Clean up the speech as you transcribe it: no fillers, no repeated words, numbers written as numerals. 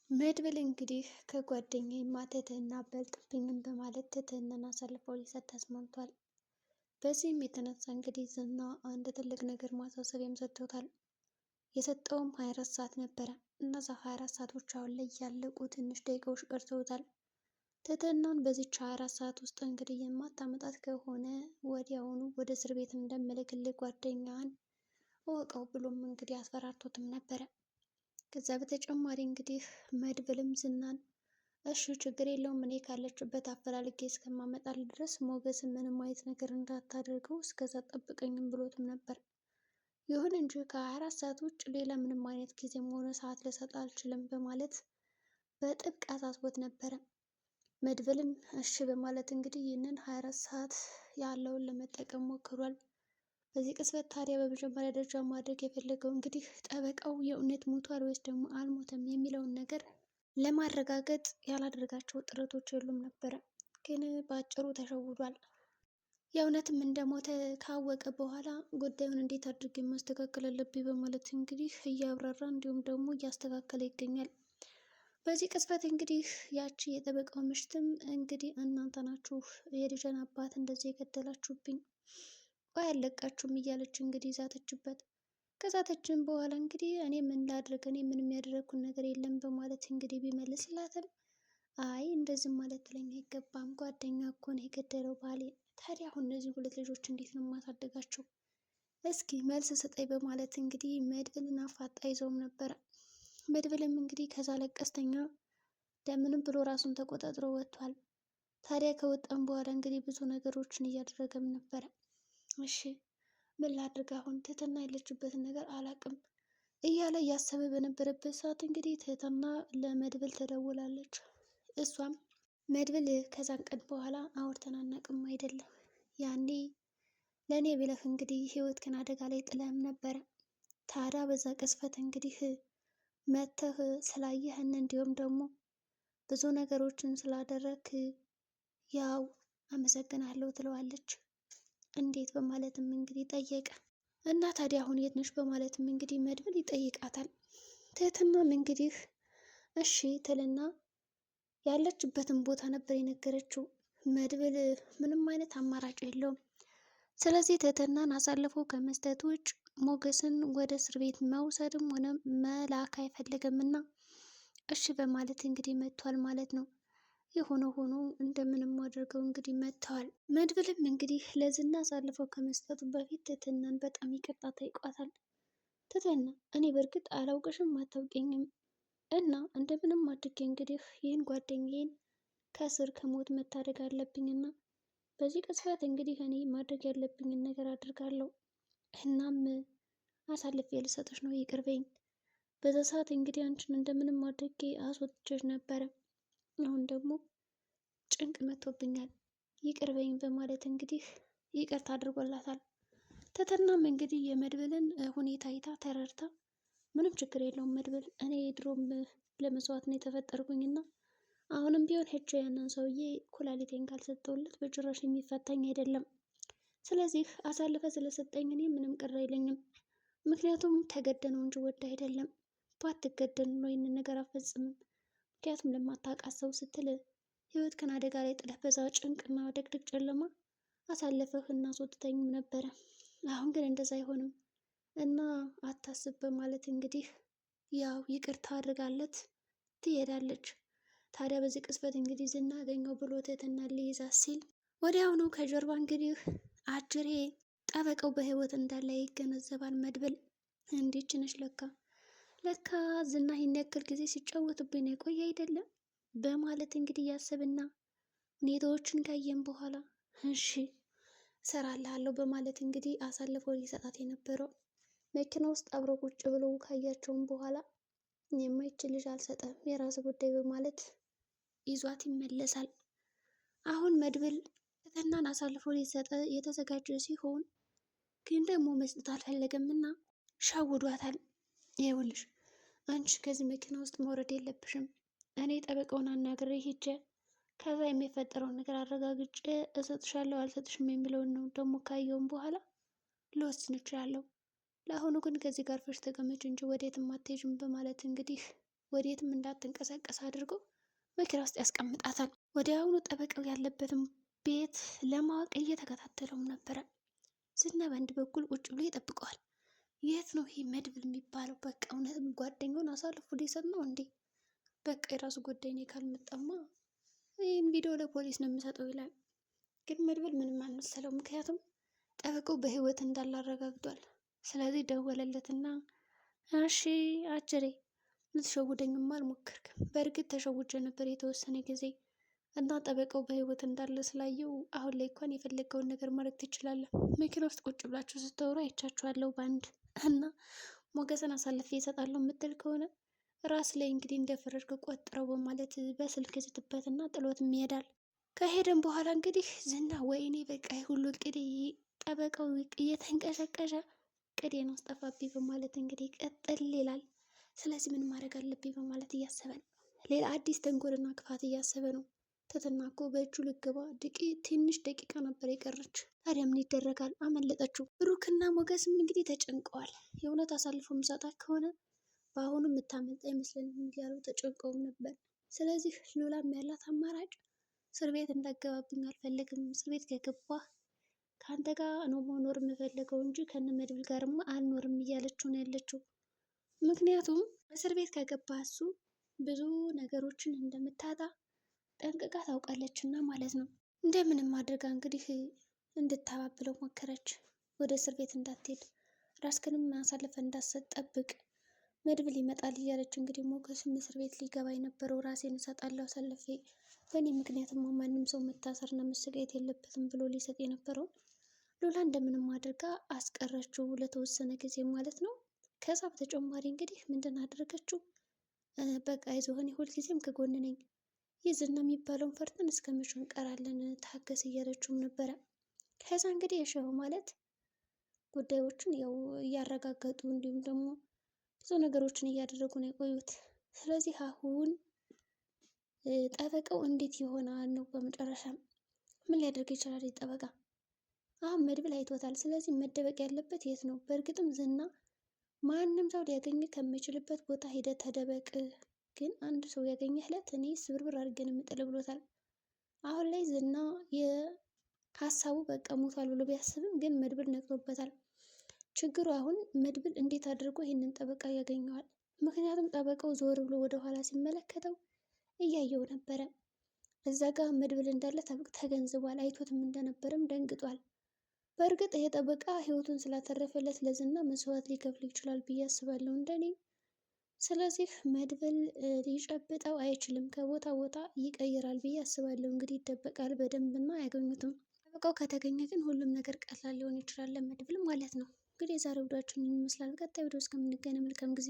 መድብል እንግዲህ ከጓደኛዬማ ትህትና አትበልጥብኝም በማለት ትህትናን አሳልፎ ሊሰጥ ተስማምቷል። በዚህም የተነሳ እንግዲህ ዝና አንድ ትልቅ ነገር ማሳሰቢያም ሰጥቶታል። የሰጠውም 24 ሰዓት ነበረ። እነዛ 24 ሰዓቶች አሁን ላይ ያለቁ ትንሽ ደቂቃዎች ቀርተውታል። ትህትናን በዚች 24 ሰዓት ውስጥ እንግዲህ የማታመጣት ከሆነ ወዲያውኑ ወደ እስር ቤት እንደምልክልህ ጓደኛህን እወቀው ብሎም እንግዲህ አስፈራርቶትም ነበረ። ከዛ በተጨማሪ እንግዲህ መድብልም ዝናን እሺ ችግር የለውም እኔ ካለችበት አፈላልጌ እስከማመጣል ድረስ ሞገስ ምንም አይነት ነገር እንዳታደርገው እስከዛ ጠብቀኝም ብሎትም ነበር። ይሁን እንጂ ከ24 ሰዓት ውጭ ሌላ ምንም አይነት ጊዜም ሆነ ሰዓት ልሰጥ አልችልም በማለት በጥብቅ አሳስቦት ነበረ። መድብልም እሺ በማለት እንግዲህ ይህንን 24 ሰዓት ያለውን ለመጠቀም ሞክሯል። በዚህ ቅጽበት ታዲያ በመጀመሪያ ደረጃ ማድረግ የፈለገው እንግዲህ ጠበቃው የእውነት ሞቷል ወይስ ደግሞ አልሞተም የሚለውን ነገር ለማረጋገጥ ያላደረጋቸው ጥረቶች የሉም ነበረ። ግን በአጭሩ ተሸውዷል። የእውነትም እንደሞተ ካወቀ በኋላ ጉዳዩን እንዴት አድርጌ ማስተካከል አለብኝ በማለት እንግዲህ እያብራራ እንዲሁም ደግሞ እያስተካከለ ይገኛል። በዚህ ቅጽበት እንግዲህ ያቺ የጠበቃው ምሽትም እንግዲህ እናንተ ናችሁ የልጄን አባት እንደዚህ የገደላችሁብኝ ያለቃችሁም እያለች እንግዲህ ዛተችበት። ከዛተችን በኋላ እንግዲህ እኔ ምን ላድርግ እኔ ምንም ያደረግኩት ነገር የለም በማለት እንግዲህ ቢመልስላትም አይ እንደዚህ ማለት ለኝ አይገባም፣ ጓደኛ እኮ ነው የገደለው ባሌ። ታዲያ አሁን እነዚህ ሁለት ልጆች እንዴት ነው የማሳደጋቸው? እስኪ መልስ ስጠኝ በማለት እንግዲህ መድብልን አፋጣ ይዘውም ነበረ። መድብልም እንግዲህ ከዛ ለቀስተኛ እንደምንም ብሎ ራሱን ተቆጣጥሮ ወጥቷል። ታዲያ ከወጣም በኋላ እንግዲህ ብዙ ነገሮችን እያደረገም ነበረ። እሺ ምን ላድርግ አሁን ትህትና ያለችበትን ነገር አላቅም እያለ እያሰበ በነበረበት ሰዓት እንግዲህ ትህትና ለመድብል ተደውላለች። እሷም መድብል ከዛን ቀን በኋላ አውርተን አናውቅም አይደለም ያኔ ለእኔ ብለህ እንግዲህ ህይወትህን አደጋ ላይ ጥለህም ነበረ። ታዲያ በዛ ቅስፈት እንግዲህ መተህ ስላየህን እንዲሁም ደግሞ ብዙ ነገሮችን ስላደረክ ያው አመሰግናለሁ ትለዋለች። እንዴት በማለትም እንግዲህ ጠየቀ። እና ታዲያ አሁን የት ነሽ በማለትም እንግዲህ መድብል ይጠይቃታል። ትህትናም እንግዲህ እሺ ትልና ያለችበትን ቦታ ነበር የነገረችው። መድብል ምንም አይነት አማራጭ የለውም። ስለዚህ ትህትናን አሳልፎ ከመስጠት ውጭ ሞገስን ወደ እስር ቤት መውሰድም ሆነ መላክ አይፈልግም እና እሺ በማለት እንግዲህ መጥቷል ማለት ነው። የሆነ ሆኖ እንደምንም አድርገው እንግዲህ መጥተዋል። መድብልም እንግዲህ ለዝና አሳልፈው ከመስጠቱ በፊት ትህትናን በጣም ይቅርታ ጠይቋታል። ትህትና እኔ በእርግጥ አላውቅሽም አታውቂኝም እና እንደምንም አድርጌ እንግዲህ ይህን ጓደኛዬን ከእስር ከሞት መታደግ አለብኝና በዚህ ቅጽበት እንግዲህ እኔ ማድረግ ያለብኝን ነገር አድርጋለሁ። እናም አሳልፌ ልሰጥሽ ነው ይቅር በይኝ። በዛ ሰዓት እንግዲህ አንቺን እንደምንም አድርጌ አስወጥቼሽ ነበረ። አሁን ደግሞ ጭንቅ መጥቶብኛል ይቅር በይኝ በማለት እንግዲህ ይቅርታ አድርጎላታል። ትህትናም እንግዲህ የመድብልን ሁኔታ አይታ ተረድታ ምንም ችግር የለውም መድብል እኔ ድሮም ለመስዋዕት ነው የተፈጠርኩኝና አሁንም ቢሆን ሄጄ ያንን ሰውዬ ኩላሊቴን ካልሰጠውለት በጭራሽ የሚፈታኝ አይደለም። ስለዚህ አሳልፈ ስለሰጠኝ እኔ ምንም ቅር አይለኝም። ምክንያቱም ተገደነው እንጂ ወደ አይደለም። ባትገደን ነው ይህንን ነገር አፈጽምም። ምክንያቱም ለማታውቃት ሰው ስትል ህይወትህን አደጋ ላይ ጥለህ በዛ ጭንቅና ድቅድቅ ጨለማ አሳልፈህ እናስወጥተኝም ነበረ። አሁን ግን እንደዛ አይሆንም እና አታስብ በማለት እንግዲህ ያው ይቅርታ አድርጋለት ትሄዳለች። ታዲያ በዚህ ቅጽበት እንግዲህ ዝና አገኘው ብሎ ትህትና ሊይዛት ሲል ወዲያውኑ ከጀርባ እንግዲህ አጅሬ ጠበቃው በህይወት እንዳለ ይገነዘባል መድብል። እንዲች ነች ለካ ዝና ይህን ያክል ጊዜ ሲጫወትብኝ ነው የቆየ አይደለም በማለት እንግዲህ ያሰብና ሁኔታዎችን ካየን በኋላ እሺ እሰራልሃለሁ በማለት እንግዲህ አሳልፎ ሊሰጣት የነበረው መኪና ውስጥ አብሮ ቁጭ ብለው ካያቸውም በኋላ የማይችል ልጅ አልሰጠም የራስ ጉዳይ በማለት ይዟት ይመለሳል። አሁን መድብል ትህትናን አሳልፎ ሊሰጥ የተዘጋጀ ሲሆን ግን ደግሞ መስጠት አልፈለገምና ሻውዷታል። ይኸውልሽ አንቺ ከዚህ መኪና ውስጥ መውረድ የለብሽም። እኔ ጠበቃውን አናግሬ ሄጄ ከዛ የሚፈጠረውን ነገር አረጋግጬ እሰጥሻለሁ አልሰጥሽም የሚለውን ነው ደግሞ ካየውም በኋላ ልወስን እችላለሁ። ለአሁኑ ግን ከዚህ ጋር ፈሽ ተቀመጭ እንጂ ወዴትም አትሄጂም በማለት እንግዲህ ወዴትም እንዳትንቀሳቀስ አድርጎ መኪና ውስጥ ያስቀምጣታል። ወዲያውኑ ጠበቃው ያለበትን ቤት ለማወቅ እየተከታተለውም ነበረ። ዝና በአንድ በኩል ቁጭ ብሎ ይጠብቀዋል። የት ነው ይሄ መድብል የሚባለው? በቃ እውነትም ጓደኛውን አሳልፎ ሊሰጥ ነው እንዴ? በቃ የራሱ ጉዳይ ነው፣ ካልመጣማ ይህን ቪዲዮ ለፖሊስ ነው የምሰጠው ይላል። ግን መድብል ምንም አልመሰለው፣ ምክንያቱም ጠበቃው በህይወት እንዳለ አረጋግጧል። ስለዚህ ደወለለትና እሺ አጀሬ ልትሸውደኝማ አልሞከርክም። በእርግጥ ተሸውጀ ነበር የተወሰነ ጊዜ እና ጠበቃው በህይወት እንዳለ ስላየው አሁን ላይ እንኳን የፈለገውን ነገር ማድረግ ትችላለህ። መኪና ውስጥ ቁጭ ብላችሁ ስትወሩ አይቻችኋለሁ በአንድ እና ሞገስን አሳልፌ እሰጣለሁ የምትል ከሆነ ራስ ላይ እንግዲህ እንደፈረድክ ቆጥረው በማለት በስልክ ዝትበትና ጥሎትም ይሄዳል። ከሄደም በኋላ እንግዲህ ዝና ወይኔ በቃ ሁሉ እንግዲህ ጠበቃው እየተንቀሸቀሸ ቅዴን አስጠፋብኝ በማለት እንግዲህ ቀጥል ይላል። ስለዚህ ምን ማድረግ አለብኝ በማለት እያሰበ ነው። ሌላ አዲስ ተንኮልና ክፋት እያሰበ ነው። ትትና እኮ በእጁ ልገባ ትንሽ ደቂቃ ነበር የቀረች። ታዲያ ምን ይደረጋል? አመለጠችው። ብሩክና ሞገስም እንግዲህ ተጨንቀዋል። የእውነት አሳልፎ ምሳጣት ከሆነ በአሁኑ የምታመልጥ አይመስለንም እያሉ ተጨንቀውም ነበር። ስለዚህ ሉላም ያላት አማራጭ እስር ቤት እንዳገባብኝ አልፈለግም፣ እስር ቤት ከገባህ ከአንተ ጋር ነው መኖር የምፈልገው እንጂ ከነ መድብል ጋርማ አልኖርም እያለችው ነው ያለችው። ምክንያቱም እስር ቤት ከገባ እሱ ብዙ ነገሮችን እንደምታጣ ጠንቅቃ ታውቃለች እና ማለት ነው። እንደምንም አድርጋ እንግዲህ እንድታባብለው ሞከረች። ወደ እስር ቤት እንዳትሄድ፣ ራስክንም አሳልፈ እንዳትሰጥ ጠብቅ፣ መድብል ይመጣል እያለች እንግዲህ ሞገስም እስር ቤት ሊገባ የነበረው ራሴን እሰጣለሁ አሳልፌ፣ በእኔ ምክንያትማ ማንም ሰው መታሰርና መሰቃየት የለበትም ብሎ ሊሰጥ የነበረው ሉላ እንደምንም አድርጋ አስቀረችው ለተወሰነ ጊዜ ማለት ነው። ከዛ በተጨማሪ እንግዲህ ምንድን አደረገችው? በቃ አይዞህን ሁልጊዜም ከጎን ነኝ፣ ይህ ዝና የሚባለውን ፈርተን እስከ መቼ እንቀራለን? ታገስ እያለችውም ነበረ። ከዛ እንግዲህ የሸው ማለት ጉዳዮችን ያው እያረጋገጡ እንዲሁም ደግሞ ብዙ ነገሮችን እያደረጉ ነው የቆዩት። ስለዚህ አሁን ጠበቃው እንዴት ይሆናል ነው በመጨረሻ ምን ሊያደርግ ይችላል? ጠበቃ አሁን መድብል አይቶታል። ስለዚህ መደበቅ ያለበት የት ነው? በእርግጥም ዝና ማንም ሰው ሊያገኝ ከሚችልበት ቦታ ሂደ ተደበቅ፣ ግን አንድ ሰው ያገኘህ ዕለት እኔ ስብርብር አድርገን የምጥል ብሎታል። አሁን ላይ ዝና የሀሳቡ በቃ ሞቷል ብሎ ቢያስብም ግን መድብል ነቅቶበታል። ችግሩ አሁን መድብል እንዴት አድርጎ ይህንን ጠበቃ ያገኘዋል? ምክንያቱም ጠበቃው ዞር ብሎ ወደኋላ ሲመለከተው እያየው ነበረ። እዛ ጋር መድብል እንዳለ ተገንዝቧል። አይቶትም እንደነበረም ደንግጧል። በእርግጥ ይሄ ጠበቃ ህይወቱን ስላተረፈለት ለዝና መስዋዕት ሊከፍል ይችላል ብዬ አስባለሁ እንደኔ። ስለዚህ መድብል ሊጨብጠው አይችልም፣ ከቦታ ቦታ ይቀይራል ብዬ አስባለሁ። እንግዲህ ይደበቃል በደንብ እና አያገኙትም። ጠበቃው ከተገኘ ግን ሁሉም ነገር ቀላል ሊሆን ይችላል ለመድብል ማለት ነው። እንግዲህ የዛሬው ቪዲዮአችን ይመስላል። ቀጣይ ቪዲዮ እስከምንገናኝ መልካም ጊዜ